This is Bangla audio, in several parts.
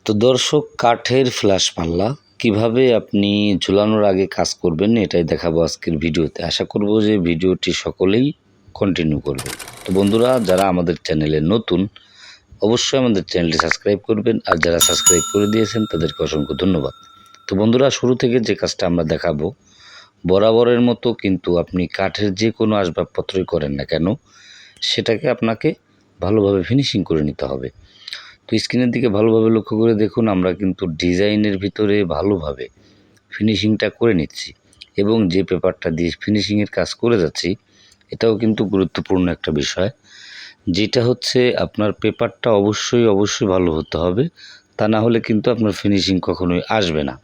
তো দর্শক, কাঠের ফ্ল্যাশ পাল্লা কিভাবে আপনি ঝুলানোর আগে কাজ করবেন এটাই দেখাবো আজকের ভিডিওতে। আশা করব যে ভিডিওটি সকলেই কন্টিনিউ করবেন। তো বন্ধুরা, যারা আমাদের চ্যানেলে নতুন অবশ্যই আমাদের চ্যানেলটি সাবস্ক্রাইব করবেন, আর যারা সাবস্ক্রাইব করে দিয়েছেন তাদেরকে অসংখ্য ধন্যবাদ। তো বন্ধুরা, শুরু থেকে যে কাজটা আমরা দেখাবো বরাবরের মতো কিন্তু আপনি কাঠের যে কোনো আসবাবপত্রই করেন না কেন সেটাকে আপনাকে ভালোভাবে ফিনিশিং করে নিতে হবে। তো স্ক্রিনের দিকে ভালোভাবে লক্ষ্য করে দেখুন, আমরা কিন্তু ডিজাইনের ভিতরে ভালোভাবে ফিনিশিংটা করে নিচ্ছি এবং যে পেপারটা দিয়ে ফিনিশিংয়ের কাজ করে যাচ্ছি এটাও কিন্তু গুরুত্বপূর্ণ একটা বিষয়, যেটা হচ্ছে আপনার পেপারটা অবশ্যই ভালো হতে হবে, তা না হলে কিন্তু আপনার ফিনিশিং কখনোই আসবে না।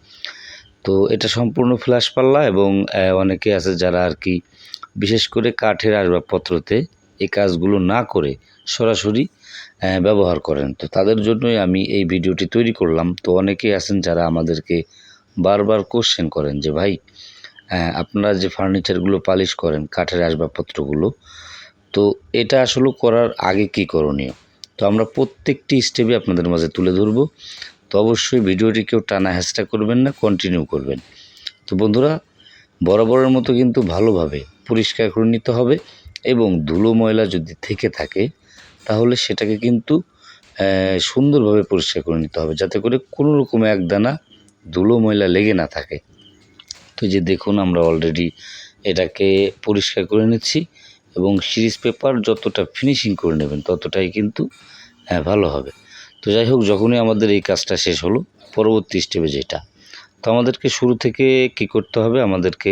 তো এটা সম্পূর্ণ ফ্ল্যাশ পাল্লা এবং অনেকে আছে যারা আর কি বিশেষ করে কাঠের আসবাবপত্রতে এই কাজগুলো না করে সরাসরি ব্যবহার করেন। তো তাদের জন্যই আমি এই ভিডিওটি তৈরি করলাম। তো অনেকেই আছেন যারা আমাদেরকে বারবার কোশ্চেন করেন যে ভাই, আপনারা যে ফার্নিচারগুলো পালিশ করেন কাঠের আসবাবপত্রগুলো, তো এটা আসলে করার আগে কি করণীয়। তো আমরা প্রত্যেকটি স্টেপে আপনাদের মাঝে তুলে ধরব। তো অবশ্যই ভিডিওটি কেউ টানা হেঁচড়া করবেন না, কন্টিনিউ করবেন। তো বন্ধুরা, বরাবরের মতো কিন্তু ভালোভাবে পরিষ্কার করে নিতে হবে এবং ধুলো ময়লা যদি থেকে থাকে তাহলে সেটাকে কিন্তু সুন্দরভাবে পরিষ্কার করে নিতে হবে, যাতে করে কোনো রকম এক দানা ধুলো ময়লা লেগে না থাকে। তো যে দেখুন, আমরা অলরেডি এটাকে পরিষ্কার করে নিচ্ছি এবং সিরিজ পেপার যতটা ফিনিশিং করে নেবেন ততটাই কিন্তু ভালো হবে। তো যাই হোক, যখনই আমাদের এই কাজটা শেষ হলো, পরবর্তী স্টেপে যেটা, তো আমাদেরকে শুরু থেকে কি করতে হবে, আমাদেরকে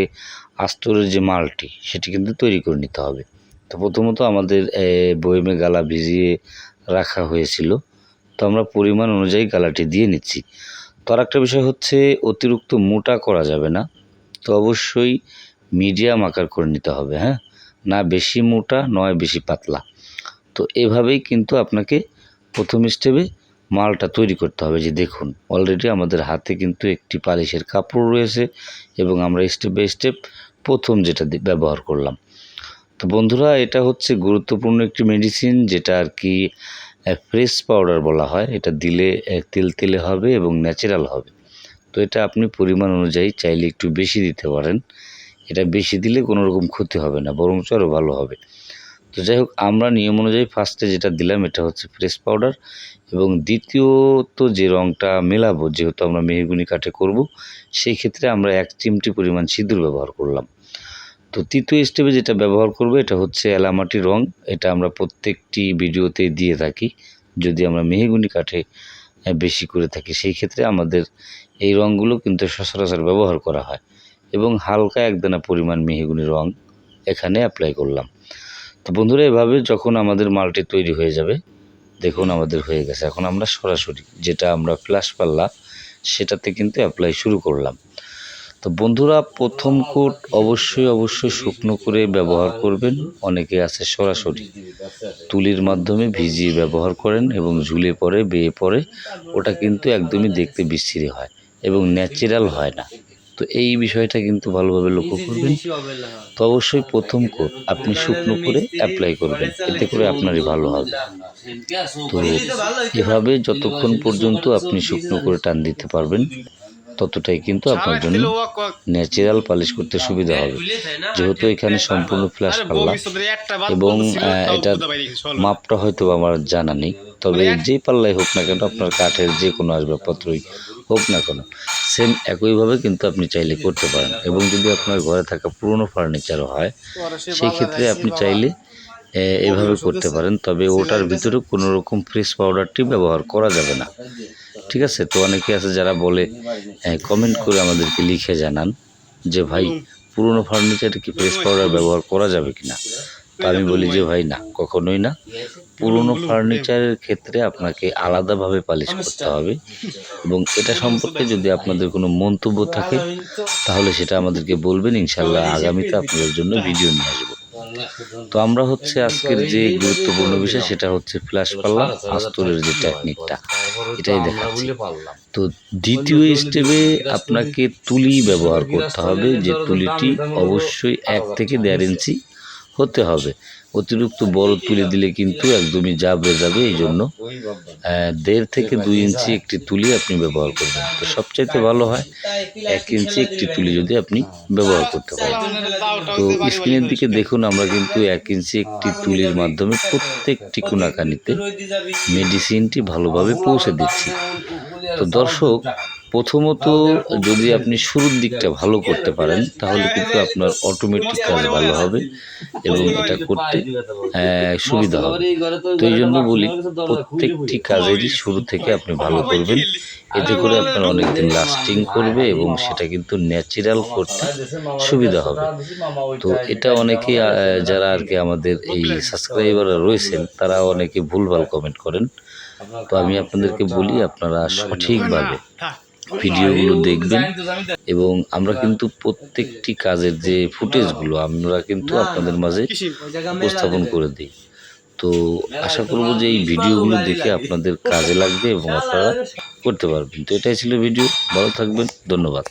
আস্তরের যে মালটি সেটি কিন্তু তৈরি করে নিতে হবে। তো প্রথমত আমাদের বয়মে গালা ভিজিয়ে রাখা হয়েছিল, তো আমরা পরিমাণ অনুযায়ী গালাটি দিয়ে নিচ্ছি। তো আর একটা বিষয় হচ্ছে, অতিরিক্ত মোটা করা যাবে না, তো অবশ্যই মিডিয়াম আকার করে নিতে হবে, হ্যাঁ, না বেশি মোটা নয় বেশি পাতলা। তো এভাবেই কিন্তু আপনাকে প্রথম স্টেপে মালটা তৈরি করতে হবে। যে দেখুন, অলরেডি আমাদের হাতে কিন্তু একটি পালিশের কাপড় রয়েছে এবং আমরা স্টেপ বাই স্টেপ প্রথম যেটা ব্যবহার করলাম। তো বন্ধুরা, এটা হচ্ছে গুরুত্বপূর্ণ একটি মেডিসিন, যেটা আর কি ফ্রেশ পাউডার বলা হয়। এটা দিলে তেলতেলে হবে এবং ন্যাচারাল হবে। তো এটা আপনি পরিমাণ অনুযায়ী চাইলে একটু বেশি দিতে পারেন। এটা বেশি দিলে কোনো রকম ক্ষতি হবে না, বরঞ্চ আরও ভালো হবে। তো যাই হোক, আমরা নিয়ম অনুযায়ী ফার্স্টে যেটা দিলাম এটা হচ্ছে ফ্রেশ পাউডার, এবং দ্বিতীয়ত যে রঙটা মেলাবো, যেহেতু আমরা মেহগনি কাঠে করব, সেই ক্ষেত্রে আমরা 1 চিমটি পরিমাণ সিঁদুর ব্যবহার করলাম। তো তৃতীয় স্টেপে যেটা ব্যবহার করব এটা হচ্ছে এলামাটি রং। এটা আমরা প্রত্যেকটি ভিডিওতে দিয়ে থাকি। যদি আমরা মেহগনি কাঠে বেশি করে থাকি সেই ক্ষেত্রে আমাদের এই রঙগুলো কিন্তু সচরাচর ব্যবহার করা হয়, এবং হালকা একদানা পরিমাণ মেহগনি রং এখানে অ্যাপ্লাই করলাম। তো বন্ধুরা, এভাবে যখন আমাদের মালটি তৈরি হয়ে যাবে, দেখুন আমাদের হয়ে গেছে। এখন আমরা সরাসরি যেটা আমরা ফ্ল্যাশ পাল্লা সেটাতে কিন্তু অ্যাপ্লাই শুরু করলাম। তো বন্ধুরা, প্রথম কোট অবশ্যই শুকনো করে ব্যবহার করবেন। অনেকে আছে সরাসরি তুলির মাধ্যমে ভিজিয়ে ব্যবহার করেন এবং ঝুলে পড়ে বেয়ে পড়ে, ওটা কিন্তু একদমই দেখতে বিশ্রী হয় এবং ন্যাচারাল হয় না। তো এই বিষয়টা কিন্তু ভালোভাবে লক্ষ্য করবেন। তো অবশ্যই প্রথম কোট আপনি শুকনো করে অ্যাপ্লাই করবেন, এতে করে আপনারই ভালো হবে। তো এভাবে যতক্ষণ পর্যন্ত আপনি শুকনো করে টান দিতে পারবেন ততটাই কিন্তু আপনার জন্য ন্যাচারাল পালিশ করতে সুবিধা হবে, যেহেতু এখানে সম্পূর্ণ ফ্ল্যাশ পাল্লা এবং এটার মাপটা হয়তো আমার জানা নেই। তবে যে পাল্লাই হোক না কেন, আপনার কাঠের যে কোনো আসবাবপত্রই হোক না কেন, সেম একইভাবে কিন্তু আপনি চাইলে করতে পারেন। এবং যদি আপনার ঘরে থাকা পুরনো ফার্নিচারও হয় সেই ক্ষেত্রে আপনি চাইলে এভাবে করতে পারেন। তবে ওটার ভিতরে কোনো রকম ফ্রেশ পাউডারটি ব্যবহার করা যাবে না, ঠিক আছে? তো অনেকে আছে যারা বলে, কমেন্ট করে আমাদেরকে লিখে জানান যে ভাই, পুরনো ফার্নিচারে কি ফ্রেশ পাউডার ব্যবহার করা যাবে কি না। তো আমি বলি যে ভাই, না, কখনোই না। পুরনো ফার্নিচারের ক্ষেত্রে আপনাকে আলাদাভাবে পালিশ করতে হবে, এবং এটা সম্পর্কে যদি আপনাদের কোনো মন্তব্য থাকে তাহলে সেটা আমাদেরকে বলবেন। ইনশাল্লাহ আগামীতে আপনাদের জন্য ভিডিও নিয়ে আসবো। তো আমরা হচ্ছে আজকের যে গুরুত্বপূর্ণ বিষয় সেটা হচ্ছে ফ্ল্যাশ পাল্লা আস্তরের যে টেকনিকটা, এটাই দেখাচ্ছি। তো দ্বিতীয় স্টেপে আপনাকে তুলি ব্যবহার করতে হবে, যে তুলিটি অবশ্যই 1 থেকে 1.5 ইঞ্চি হতে হবে, অতিরিক্ত বড় তুলি দিলে কিন্তু একদমই জাবড়ে যাবে। এই জন্য 1.5 থেকে 2 ইঞ্চি একটি তুলি আপনি ব্যবহার করবেন। তো সবচাইতে ভালো হয় 1 ইঞ্চি একটি তুলি যদি আপনি ব্যবহার করতে পারেন। তো স্ক্রিনের দিকে দেখুন, আমরা কিন্তু 1 ইঞ্চি একটি তুলির মাধ্যমে প্রত্যেকটি কোনাকানিতে মেডিসিনটি ভালোভাবে পৌঁছে দিচ্ছি। তো দর্শক, প্রথমত যদি আপনি শুরুর দিকটা ভালো করতে পারেন তাহলে কিন্তু আপনার অটোমেটিক কাজ ভালো হবে এবং এটা করতে সুবিধা হবে। তো এই জন্য বলি, প্রত্যেকটি কাজেরই শুরু থেকে আপনি ভালো করবেন, এতে করে আপনার অনেকদিন লাস্টিং করবে এবং সেটা কিন্তু ন্যাচারাল করতে সুবিধা হবে। তো এটা অনেকেই যারা আর কি আমাদের এই সাবস্ক্রাইবাররা রয়েছেন তারা অনেকে ভুলভাল কমেন্ট করেন। তো আমি আপনাদেরকে বলি, আপনারা সঠিকভাবে ভিডিওগুলো দেখবেন এবং আমরা কিন্তু প্রত্যেকটি কাজের যে ফুটেজগুলো আমরা কিন্তু আপনাদের মাঝে উপস্থাপন করে দিই। তো আশা করব যে এই ভিডিওগুলো দেখে আপনাদের কাজে লাগবে এবং আপনারা করতে পারবেন। তো এটাই ছিল ভিডিও। ভালো থাকবেন, ধন্যবাদ।